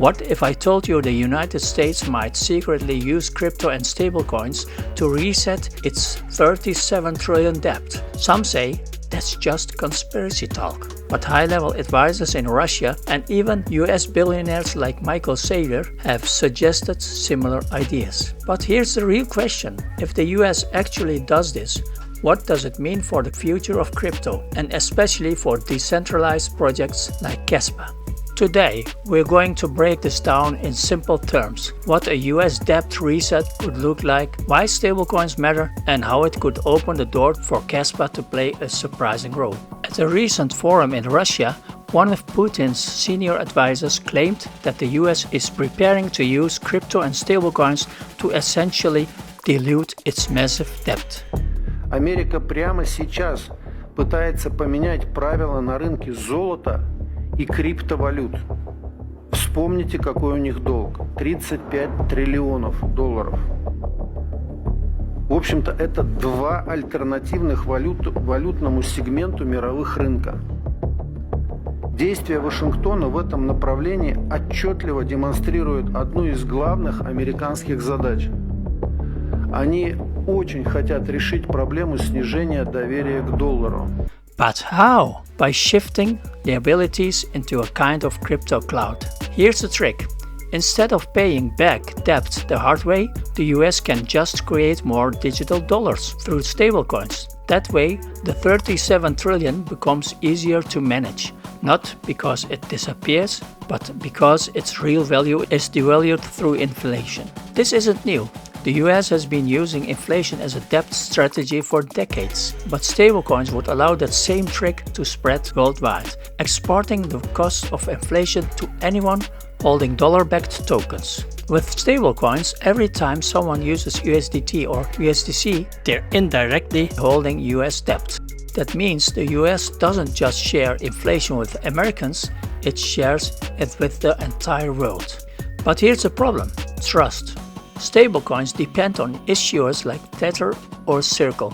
What if I told you the United States might secretly use crypto and stablecoins to reset its $37 trillion debt? Some say that's just conspiracy talk. But high-level advisors in Russia and even US billionaires like Michael Saylor have suggested similar ideas. But here's the real question. If the US actually does this, what does it mean for the future of crypto and especially for decentralized projects like Kaspa? Today, we're going to break this down in simple terms, what a US debt reset could look like, why stablecoins matter, and how it could open the door for Kaspa to play a surprising role. At a recent forum in Russia, one of Putin's senior advisors claimed that the US is preparing to use crypto and stablecoins to essentially dilute its massive debt. Америка прямо сейчас пытается поменять правила на рынке золота и криптовалют. Вспомните, какой у них долг. 35 триллионов долларов. В общем-то, это два альтернативных валютному сегменту мировых рынков. Действия Вашингтона в этом направлении отчетливо демонстрируют одну из главных американских задач. Они очень хотят решить проблему снижения доверия к доллару. But how? By shifting liabilities into a kind of crypto cloud. Here's the trick. Instead of paying back debt the hard way, the US can just create more digital dollars through stablecoins. That way, the 37 trillion becomes easier to manage. Not because it disappears, but because its real value is devalued through inflation. This isn't new. The US has been using inflation as a debt strategy for decades, but stablecoins would allow that same trick to spread worldwide, exporting the cost of inflation to anyone holding dollar-backed tokens. With stablecoins, every time someone uses USDT or USDC, they're indirectly holding US debt. That means the US doesn't just share inflation with Americans, it shares it with the entire world. But here's the problem: trust. Stablecoins depend on issuers like Tether or Circle,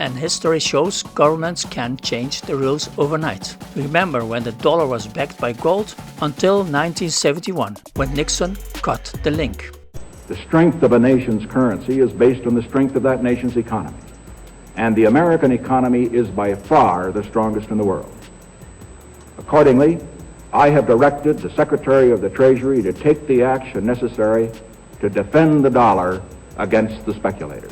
and history shows governments can change the rules overnight. Remember when the dollar was backed by gold? Until 1971, when Nixon cut the link. The strength of a nation's currency is based on the strength of that nation's economy. And the American economy is by far the strongest in the world. Accordingly, I have directed the Secretary of the Treasury to take the action necessary to defend the dollar against the speculators.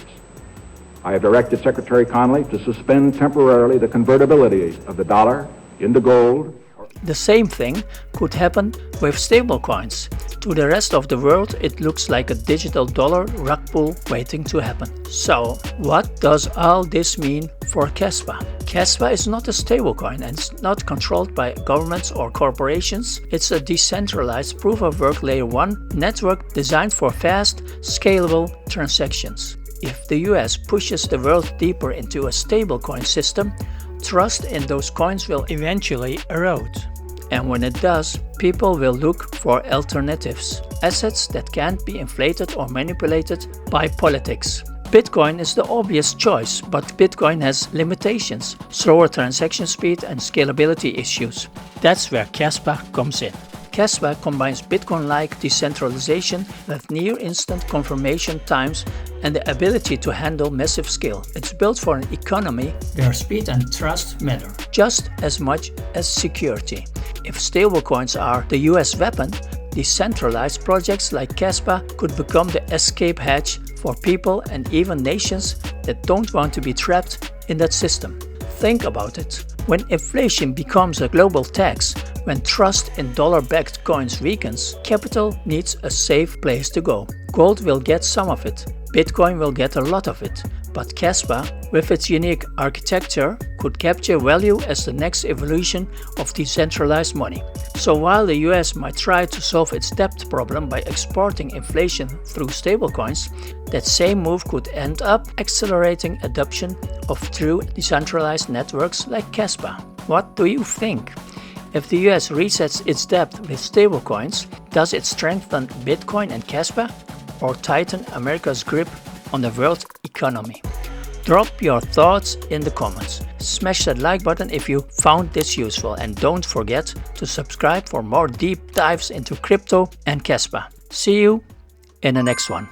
I have directed Secretary Connally to suspend temporarily the convertibility of the dollar into gold. The same thing could happen with stablecoins. To the rest of the world, it looks like a digital dollar rug pull waiting to happen. So, what does all this mean for Kaspa? Kaspa is not a stablecoin and it's not controlled by governments or corporations. It's a decentralized proof-of-work layer 1 network designed for fast, scalable transactions. If the US pushes the world deeper into a stablecoin system, trust in those coins will eventually erode. And when it does, people will look for alternatives, assets that can't be inflated or manipulated by politics. Bitcoin is the obvious choice, but Bitcoin has limitations, slower transaction speed and scalability issues. That's where Kaspa comes in. Kaspa combines Bitcoin-like decentralization with near-instant confirmation times and the ability to handle massive scale. It's built for an economy where speed and trust matter just as much as security. If stablecoins are the US weapon, decentralized projects like Kaspa could become the escape hatch for people and even nations that don't want to be trapped in that system. Think about it. When inflation becomes a global tax, when trust in dollar-backed coins weakens, capital needs a safe place to go. Gold will get some of it, Bitcoin will get a lot of it, but Kaspa, with its unique architecture, could capture value as the next evolution of decentralized money. So while the US might try to solve its debt problem by exporting inflation through stablecoins, that same move could end up accelerating adoption of true decentralized networks like Kaspa. What do you think? If the US resets its debt with stablecoins, does it strengthen Bitcoin and Kaspa or tighten America's grip on the world economy? Drop your thoughts in the comments. Smash that like button if you found this useful, and don't forget to subscribe for more deep dives into crypto and Kaspa. See you in the next one.